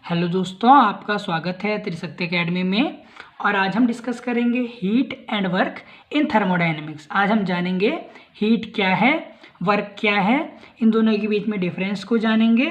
Hello दोस्तों, आपका स्वागत है त्रिशक्ति एकेडमी में। और आज हम डिस्कस करेंगे heat and work in thermodynamics. आज हम जानेंगे हीट क्या है, वर्क क्या है, इन दोनों के बीच में डिफरेंस को जानेंगे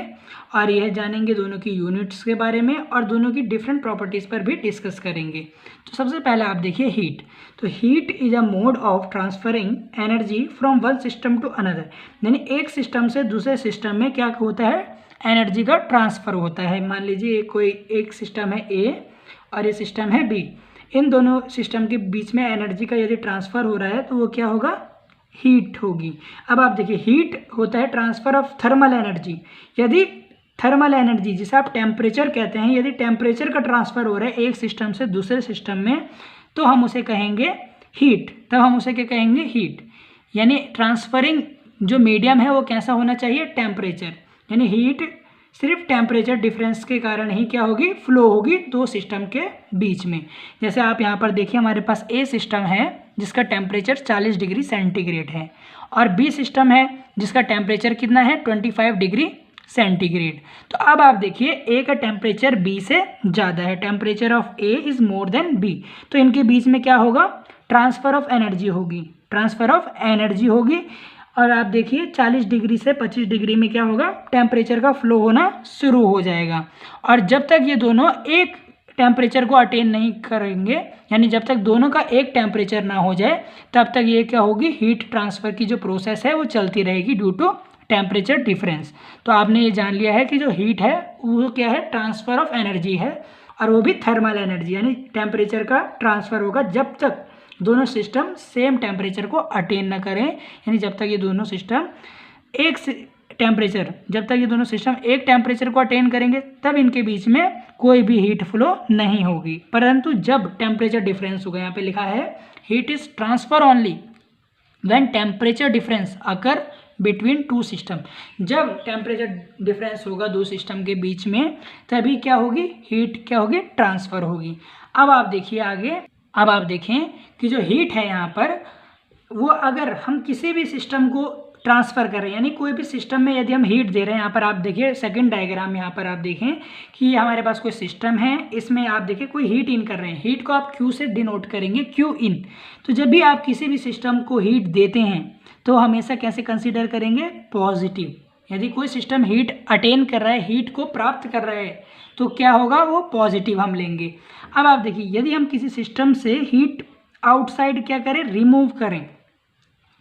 और यह जानेंगे दोनों की यूनिट्स के बारे में और दोनों की डिफरेंट प्रॉपर्टीज़ पर भी डिस्कस करेंगे। तो सबसे पहले आप देखिए हीट। तो heat is a mode of transferring energy from one system to another. यानी एक सिस्टम से दूसरे सिस्टम में क्या होता है, एनर्जी का ट्रांसफ़र होता है। मान लीजिए कोई एक सिस्टम है ए और ये सिस्टम है बी। इन दोनों सिस्टम के बीच में एनर्जी का यदि ट्रांसफ़र हो रहा है तो वो क्या होगा, हीट होगी। अब आप देखिए हीट होता है ट्रांसफ़र ऑफ थर्मल एनर्जी। यदि थर्मल एनर्जी जिसे आप टेम्परेचर कहते हैं, यदि टेम्परेचर का ट्रांसफ़र हो रहा है एक सिस्टम से दूसरे सिस्टम में तो हम उसे कहेंगे हीट। तब हम उसे क्या कहेंगे, हीट। यानी ट्रांसफरिंग जो मीडियम है वो कैसा होना चाहिए, टेम्परेचर। यानी हीट सिर्फ टेम्परेचर डिफरेंस के कारण ही क्या होगी, फ्लो होगी दो सिस्टम के बीच में। जैसे आप यहाँ पर देखिए हमारे पास ए सिस्टम है जिसका टेम्परेचर 40 डिग्री सेंटीग्रेड है और बी सिस्टम है जिसका टेम्परेचर कितना है, 25 डिग्री सेंटीग्रेड। तो अब आप देखिए ए का टेम्परेचर बी से ज़्यादा है, temperature of A is more than B. तो इनके बीच में क्या होगा, ट्रांसफ़र ऑफ एनर्जी होगी, ट्रांसफ़र ऑफ एनर्जी होगी। और आप देखिए 40 डिग्री से 25 डिग्री में क्या होगा, टेम्परेचर का फ्लो होना शुरू हो जाएगा। और जब तक ये दोनों एक टेम्परेचर को अटेन नहीं करेंगे, यानी जब तक दोनों का एक टेम्परेचर ना हो जाए तब तक ये क्या होगी, हीट ट्रांसफ़र की जो प्रोसेस है वो चलती रहेगी ड्यू टू टेम्परेचर डिफरेंस। तो आपने ये जान लिया है कि जो हीट है वो क्या है, ट्रांसफ़र ऑफ एनर्जी है और वो भी थर्मल एनर्जी, यानी टेम्परेचर का ट्रांसफ़र होगा जब तक दोनों सिस्टम सेम टेम्परेचर को अटेन न करें। यानी जब तक ये दोनों सिस्टम एक टेम्परेचर जब तक ये दोनों सिस्टम एक टेम्परेचर को अटेन करेंगे तब इनके बीच में कोई भी हीट फ्लो नहीं होगी। परंतु जब टेम्परेचर डिफरेंस होगा, यहाँ पे लिखा है heat is transfer only when temperature difference occur between two system. जब टेम्परेचर डिफरेंस होगा दो सिस्टम के बीच में तभी क्या होगी, हीट क्या होगी, ट्रांसफ़र होगी। अब आप देखिए आगे, अब आप देखें कि जो हीट है यहाँ पर वो अगर हम किसी भी सिस्टम को ट्रांसफ़र कर रहे हैं, यानी कोई भी सिस्टम में यदि हम हीट दे रहे हैं, यहाँ पर आप देखिए सेकंड डायग्राम, यहाँ पर आप देखें कि हमारे पास कोई सिस्टम है, इसमें आप देखिए कोई हीट इन कर रहे हैं। हीट को आप क्यू से डिनोट करेंगे, क्यू इन। तो जब भी आप किसी भी सिस्टम को हीट देते हैं तो हमेशा कैसे कंसिडर करेंगे, पॉजिटिव। यदि कोई सिस्टम हीट अटेन कर रहा है, हीट को प्राप्त कर रहा है तो क्या होगा, वो पॉजिटिव हम लेंगे। अब आप देखिए यदि हम किसी सिस्टम से हीट आउटसाइड क्या करें, रिमूव करें,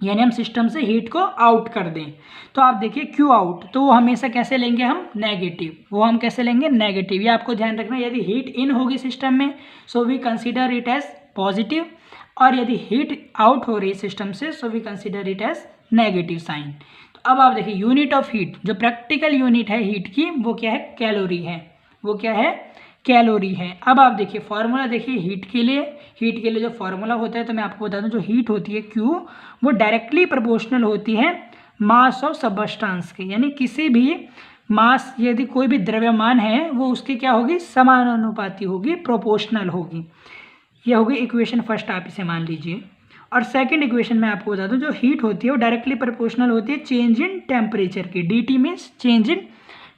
यानी हम सिस्टम से हीट को आउट कर दें, तो आप देखिए क्यू आउट, तो वो हमेशा कैसे लेंगे हम, नेगेटिव। वो हम कैसे लेंगे, नेगेटिव। ये आपको ध्यान रखना, यदि हीट इन होगी सिस्टम में so we consider it as positive, और यदि हीट आउट हो रही है सिस्टम से so we consider it as negative sign. तो अब आप देखिए यूनिट ऑफ हीट, जो प्रैक्टिकल यूनिट है हीट की, वो क्या है, कैलोरी है। वो क्या है, कैलोरी है। अब आप देखिए फॉर्मूला देखिए हीट के लिए जो फॉर्मूला होता है, तो मैं आपको बता दूं जो हीट होती है Q, वो डायरेक्टली प्रोपोर्शनल होती है मास ऑफ सबस्टांस के। यानी किसी भी मास, यदि कोई भी द्रव्यमान है वो उसकी क्या होगी, समानुपाती होगी, प्रोपोर्शनल होगी। यह होगी इक्वेशन फर्स्ट, आप इसे मान लीजिए। और सेकंड इक्वेशन में आपको बता दूं जो हीट होती है वो डायरेक्टली प्रोपोर्शनल होती है चेंज इन टेम्परेचर की। dt means change in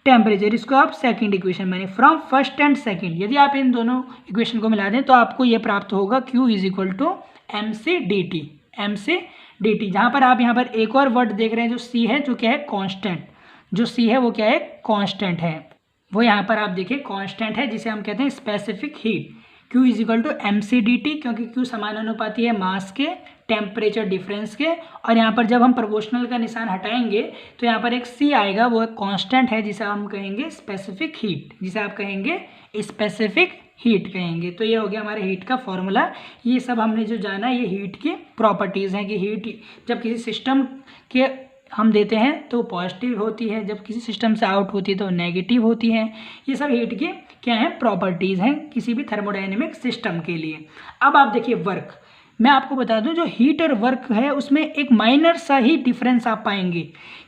temperature. इसको आप सेकंड इक्वेशन मानिए फ्रॉम फर्स्ट एंड सेकंड। यदि आप इन दोनों इक्वेशन को मिला दें तो आपको ये प्राप्त होगा Q is equal to M C D T. जहाँ पर आप यहाँ पर एक और वर्ड देख रहे हैं जो C है, जो क्या है, कांस्टेंट। जो C है वो क्या है, कांस्टेंट है। वो यहाँ पर आप देखिए कांस्टेंट है जिसे हम कहते हैं specific heat. Q is equal to M C D T, क्योंकि Q समानुपाती है मास के टेम्परेचर डिफरेंस के। और यहाँ पर जब हम प्रोपोर्शनल का निशान हटाएंगे तो यहाँ पर एक C आएगा, वो एक कांस्टेंट है जिसे हम कहेंगे स्पेसिफिक हीट, जिसे आप कहेंगे स्पेसिफिक हीट कहेंगे। तो ये हो गया हमारे हीट का फॉर्मूला। ये सब हमने जो जाना ये हीट की प्रॉपर्टीज़ हैं कि हीट जब किसी सिस्टम के हम देते हैं तो पॉजिटिव होती है, जब किसी सिस्टम से आउट होती है तो नेगेटिव होती है। ये सब हीट की क्या है, प्रॉपर्टीज़ हैं किसी भी थर्मोडायनेमिक सिस्टम के लिए। अब आप देखिए वर्क, मैं आपको बता दूं जो हीट और वर्क है उसमें एक माइनर सा ही डिफरेंस आप पाएंगे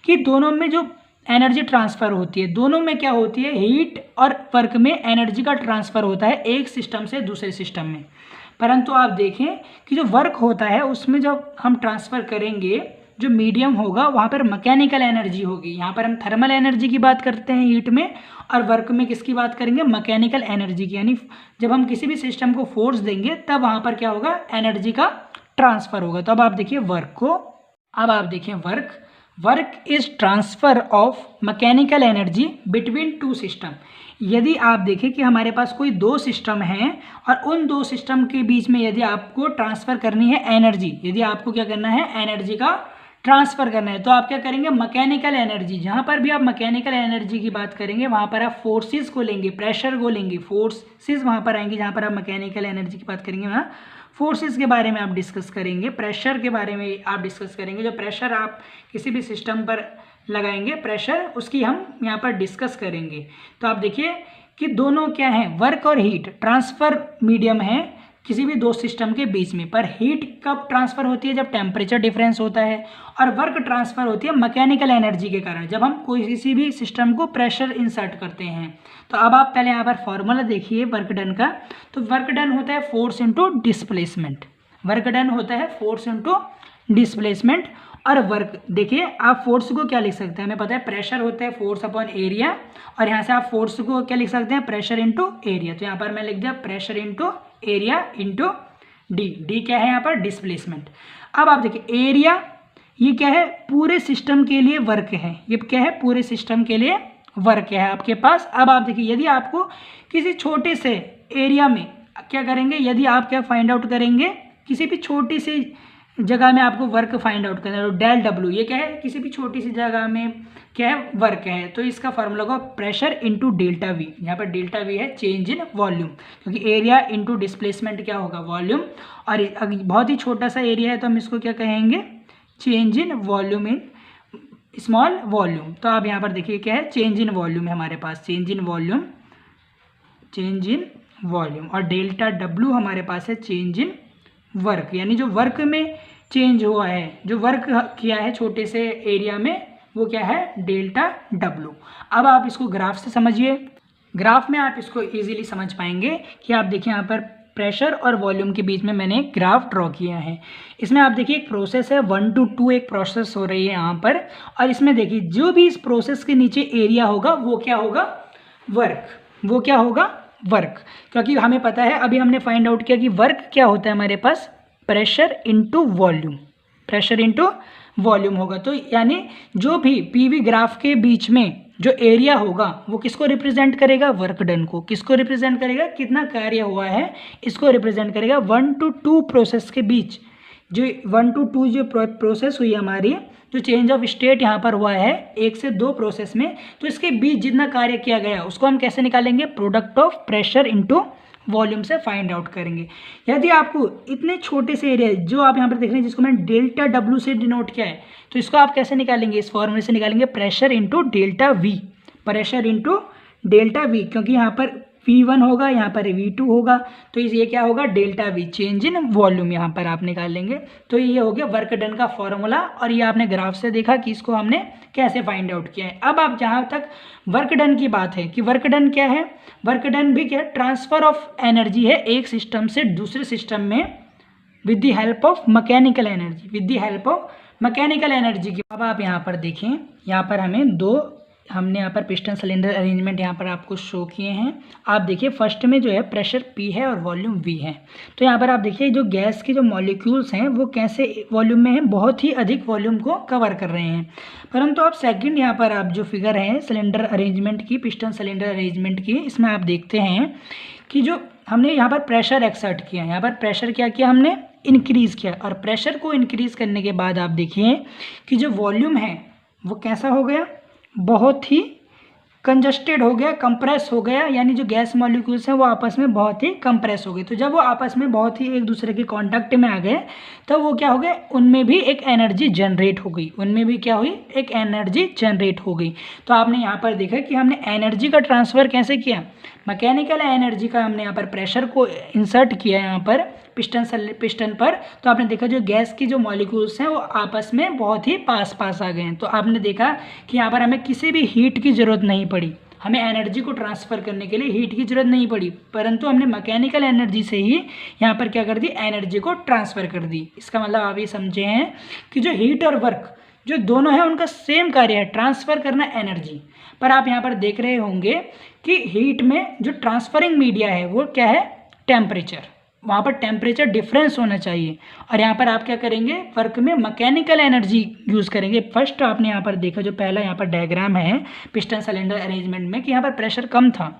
कि दोनों में जो एनर्जी ट्रांसफ़र होती है, दोनों में क्या होती है, हीट और वर्क में एनर्जी का ट्रांसफ़र होता है एक सिस्टम से दूसरे सिस्टम में। परंतु आप देखें कि जो वर्क होता है उसमें जब हम ट्रांसफ़र करेंगे जो मीडियम होगा वहाँ पर मैकेनिकल एनर्जी होगी। यहाँ पर हम थर्मल एनर्जी की बात करते हैं हीट में, और वर्क में किसकी बात करेंगे, मैकेनिकल एनर्जी की। यानी जब हम किसी भी सिस्टम को फोर्स देंगे तब वहाँ पर क्या होगा, एनर्जी का ट्रांसफर होगा। तो अब आप देखिए वर्क को, अब आप देखिए work is transfer of mechanical energy between two system. यदि आप देखें कि हमारे पास कोई दो सिस्टम हैं और उन दो सिस्टम के बीच में यदि आपको ट्रांसफ़र करनी है एनर्जी, यदि आपको क्या करना है, एनर्जी का ट्रांसफ़र करना है, तो आप क्या करेंगे, मैकेनिकल एनर्जी। जहाँ पर भी आप मैकेनिकल एनर्जी की बात करेंगे वहाँ पर आप फोर्सेस को लेंगे, प्रेशर को लेंगे, फोर्सेस वहाँ पर आएंगे। जहाँ पर आप मैकेनिकल एनर्जी की बात करेंगे वहाँ फोर्सेस के बारे में आप डिस्कस करेंगे, प्रेशर के बारे में आप डिस्कस करेंगे। जो प्रेशर आप किसी भी सिस्टम पर लगाएंगे प्रेशर, उसकी हम यहाँ पर डिस्कस करेंगे। तो आप देखिए कि दोनों क्या हैं, वर्क और हीट ट्रांसफ़र मीडियम है किसी भी दो सिस्टम के बीच में। पर हीट कब ट्रांसफ़र होती है, जब टेम्परेचर डिफरेंस होता है, और वर्क ट्रांसफ़र होती है मैकेनिकल एनर्जी के कारण, जब हम कोई किसी भी सिस्टम को प्रेशर इंसर्ट करते हैं। तो अब आप पहले यहाँ पर फॉर्मूला देखिए वर्क डन का। तो वर्क डन होता है force into displacement, work done होता है फोर्स इंटू डिस्प्लेसमेंट। और वर्क देखिए, आप फोर्स को क्या लिख सकते हैं, हमें पता है प्रेशर होता है फोर्स अपॉन एरिया, और यहाँ से आप फोर्स को क्या लिख सकते हैं, प्रेशर इंटू एरिया। तो यहाँ पर मैं लिख दिया pressure into area into D क्या है यहाँ पर, डिस्प्लेसमेंट। अब आप देखिए एरिया ये क्या है, पूरे सिस्टम के लिए वर्क है, ये क्या है, पूरे सिस्टम के लिए वर्क है आपके पास। अब आप देखिए यदि आपको किसी छोटे से एरिया में क्या करेंगे, यदि आप क्या फाइंड आउट करेंगे, किसी भी छोटी सी जगह में आपको वर्क फाइंड आउट करना है, डेल डब्ल्यू ये क्या है, किसी भी छोटी सी जगह में क्या है, वर्क है। तो इसका फॉर्मूला होगा प्रेशर इंटू डेल्टा वी। यहाँ पर डेल्टा वी है चेंज इन वॉल्यूम, क्योंकि एरिया इंटू डिस्प्लेसमेंट क्या होगा, वॉल्यूम। और बहुत ही छोटा सा एरिया है तो हम इसको क्या कहेंगे, change in volume in small volume. तो आप यहाँ पर देखिए क्या है, चेंज इन वॉल्यूम है हमारे पास, change in volume, change in volume. और डेल्टा डब्ल्यू हमारे पास है चेंज इन वर्क, यानी जो वर्क में चेंज हुआ है, जो वर्क किया है छोटे से एरिया में, वो क्या है, डेल्टा डब्ल्यू। अब आप इसको ग्राफ से समझिए, ग्राफ में आप इसको इजीली समझ पाएंगे कि आप देखिए यहाँ पर प्रेशर और वॉल्यूम के बीच में मैंने ग्राफ ड्रॉ किया है। इसमें आप देखिए एक प्रोसेस है 1 to 2 एक प्रोसेस हो रही है यहाँ पर, और इसमें देखिए जो भी इस प्रोसेस के नीचे एरिया होगा वो क्या होगा, वर्क, वो क्या होगा, वर्क। क्योंकि हमें पता है, अभी हमने फाइंड आउट किया कि वर्क क्या होता है हमारे पास, pressure into volume, pressure into volume होगा। तो यानी जो भी पीवी ग्राफ के बीच में जो एरिया होगा वो किसको रिप्रेजेंट करेगा, वर्क डन को। किसको रिप्रेजेंट करेगा, कितना कार्य हुआ है इसको रिप्रेजेंट करेगा। 1 to 2 प्रोसेस के बीच जो 1 to 2 जो प्रोसेस हुई हमारी, जो चेंज ऑफ स्टेट यहाँ पर हुआ है 1 से 2 प्रोसेस में, तो इसके बीच जितना कार्य किया गया उसको हम कैसे निकालेंगे, product of pressure into volume से फाइंड आउट करेंगे। यदि आपको इतने छोटे से एरिया जो आप यहाँ पर देख रहे हैं, जिसको मैंने डेल्टा डब्ल्यू से डिनोट किया है, तो इसको आप कैसे निकालेंगे, इस फॉर्मूले से निकालेंगे, pressure into delta we, pressure into delta we. क्योंकि यहाँ पर V1 होगा, यहाँ पर V2 होगा, तो ये क्या होगा, delta we, change in volume यहाँ पर आप निकाल लेंगे। तो ये हो गया वर्क डन का फॉर्मूला, और ये आपने ग्राफ से देखा कि इसको हमने कैसे फाइंड आउट किया है। अब आप जहाँ तक वर्क डन की बात है कि वर्क डन क्या है, वर्क डन भी क्या है, ट्रांसफर ऑफ एनर्जी है एक सिस्टम से दूसरे सिस्टम में with the help of mechanical energy, with the help of mechanical energy की। अब आप यहाँ पर देखें, यहाँ पर हमने यहाँ पर पिस्टन सिलेंडर अरेंजमेंट यहाँ पर आपको शो किए हैं। आप देखिए फर्स्ट में जो है प्रेशर P है और वॉल्यूम V है। तो यहाँ पर आप देखिए जो गैस के जो मॉलिक्यूल्स हैं वो कैसे वॉल्यूम में हैं, बहुत ही अधिक वॉल्यूम को कवर कर रहे हैं। परंतु आप सेकंड यहाँ पर आप जो फिगर है सिलेंडर अरेंजमेंट की, पिस्टन सिलेंडर अरेंजमेंट की, इसमें आप देखते हैं कि जो हमने यहाँ पर प्रेशर एक्सर्ट किया, यहाँ पर प्रेशर क्या किया, हमने इंक्रीज़ किया। और प्रेशर को इंक्रीज़ करने के बाद आप देखिए कि जो वॉल्यूम है वो कैसा हो गया, बहुत ही कंजस्टेड हो गया, कंप्रेस हो गया। यानी जो गैस मॉलिक्यूल्स हैं वो आपस में बहुत ही कंप्रेस हो गए। तो जब वो आपस में बहुत ही एक दूसरे के कांटेक्ट में आ गए तो वो क्या हो गए, उनमें भी एक एनर्जी जनरेट हो गई, उनमें भी क्या हुई, एक एनर्जी जनरेट हो गई। तो आपने यहाँ पर देखा कि हमने एनर्जी का ट्रांसफ़र कैसे किया, मैकेनिकल एनर्जी का हमने यहाँ पर प्रेशर को इंसर्ट किया यहाँ पर पिस्टन पर। तो आपने देखा जो गैस की जो मॉलिक्यूल्स हैं वो आपस में बहुत ही पास आ गए हैं। तो आपने देखा कि यहाँ पर हमें किसी भी हीट की ज़रूरत नहीं पड़ी, हमें एनर्जी को ट्रांसफ़र करने के लिए हीट की ज़रूरत नहीं पड़ी, परंतु हमने मैकेनिकल एनर्जी से ही यहाँ पर क्या कर दी, एनर्जी को ट्रांसफ़र कर दी। इसका मतलब आप ये समझे हैं कि जो हीट और वर्क जो दोनों है उनका सेम कार्य है, ट्रांसफ़र करना एनर्जी। पर आप यहाँ पर देख रहे होंगे कि हीट में जो ट्रांसफरिंग मीडिया है वो क्या है, टेम्परेचर। वहाँ पर टेम्परेचर डिफरेंस होना चाहिए। और यहाँ पर आप क्या करेंगे, वर्क में मैकेनिकल एनर्जी यूज़ करेंगे। फर्स्ट आपने यहाँ पर देखा जो पहला यहाँ पर डायग्राम है पिस्टन सिलेंडर अरेंजमेंट में कि यहाँ पर प्रेशर कम था।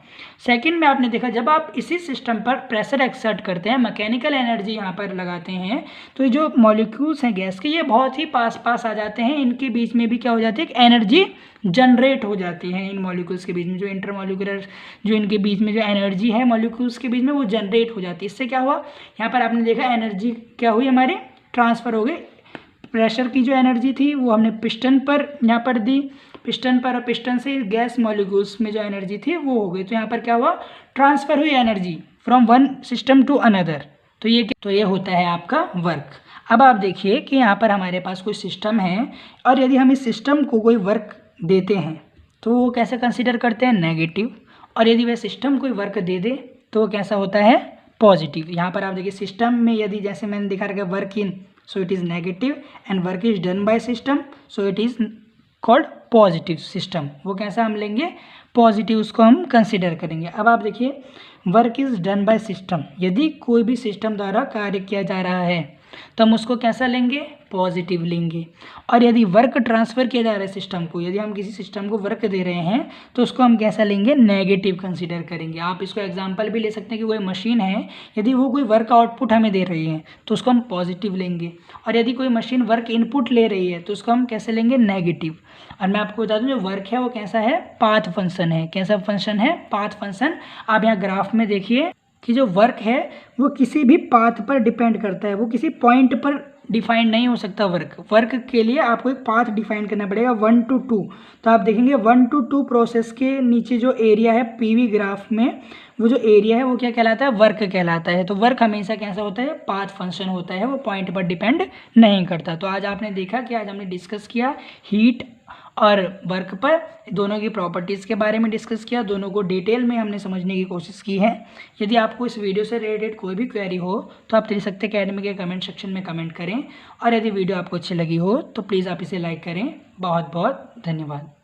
सेकंड में आपने देखा जब आप इसी सिस्टम पर प्रेशर एक्सर्ट करते हैं, मैकेनिकल एनर्जी यहाँ पर लगाते हैं, तो ये जो मॉलिक्यूल्स हैं गैस के ये बहुत ही पास पास आ जाते हैं। इनके बीच में भी क्या हो जाती है, एनर्जी जनरेट हो जाती है। इन मॉलिक्यूल्स के बीच में जो इंटरमॉलिक्यूलर जो इनके बीच में जो एनर्जी है मॉलिक्यूल्स के बीच में वो जनरेट हो जाती है। इससे क्या हुआ, यहाँ पर आपने देखा एनर्जी क्या हुई, हमारी ट्रांसफ़र हो गई। प्रेशर की जो एनर्जी थी वो हमने पिस्टन पर यहाँ पर दी, पिस्टन पर, और पिस्टन से गैस मॉलिक्यूल्स में जो एनर्जी थी वो हो गई। तो यहाँ पर क्या हुआ, ट्रांसफ़र हुई energy from one system to another. तो ये होता है आपका वर्क। अब आप देखिए कि यहाँ पर हमारे पास कोई सिस्टम है और यदि हम इस सिस्टम को कोई वर्क देते हैं तो वो कैसे कंसीडर करते हैं, नेगेटिव। और यदि वह सिस्टम कोई वर्क दे दे तो वो कैसा होता है, पॉजिटिव। यहाँ पर आप देखिए सिस्टम में यदि जैसे मैंने दिखा रखा है work in, so it is negative, and work is done by system, so it is called positive system. वो कैसा हम लेंगे, पॉजिटिव, उसको हम कंसिडर करेंगे। अब आप देखिए work is done by system, यदि कोई भी सिस्टम द्वारा कार्य किया जा रहा है तो हम उसको कैसा लेंगे, पॉजिटिव लेंगे। और यदि वर्क ट्रांसफ़र किया जा रहा है सिस्टम को, यदि हम किसी सिस्टम को वर्क दे रहे हैं तो उसको हम कैसा लेंगे, नेगेटिव कंसीडर करेंगे। आप इसको एग्जांपल भी ले सकते हैं कि कोई मशीन है, यदि वो कोई वर्क आउटपुट हमें दे रही है तो उसको हम पॉजिटिव लेंगे। और यदि कोई मशीन वर्क इनपुट ले रही है तो उसको हम कैसे लेंगे, नेगेटिव। और मैं आपको बता दूं जो वर्क है वो कैसा है, पाथ फंक्शन है। कैसा फंक्शन है, पाथ फंक्शन। आप यहाँ ग्राफ में देखिए कि जो वर्क है वो किसी भी पाथ पर डिपेंड करता है, वो किसी पॉइंट पर डिफाइन नहीं हो सकता। वर्क के लिए आपको एक पाथ डिफाइन करना पड़ेगा 1 to 2। तो आप देखेंगे 1 to 2 प्रोसेस के नीचे जो एरिया है पीवी ग्राफ में, वो जो एरिया है वो क्या कहलाता है, वर्क कहलाता है। तो वर्क हमेशा कैसा होता है, पाथ फंक्शन होता है, वो पॉइंट पर डिपेंड नहीं करता। तो आज आपने देखा कि आज हमने डिस्कस किया हीट और वर्क पर, दोनों की प्रॉपर्टीज़ के बारे में डिस्कस किया, दोनों को डिटेल में हमने समझने की कोशिश की है। यदि आपको इस वीडियो से रिलेटेड कोई भी क्वेरी हो तो आप त्रिशक्ति एकेडमी के कमेंट सेक्शन में कमेंट करें। और यदि वीडियो आपको अच्छी लगी हो तो प्लीज़ आप इसे लाइक करें। बहुत बहुत धन्यवाद।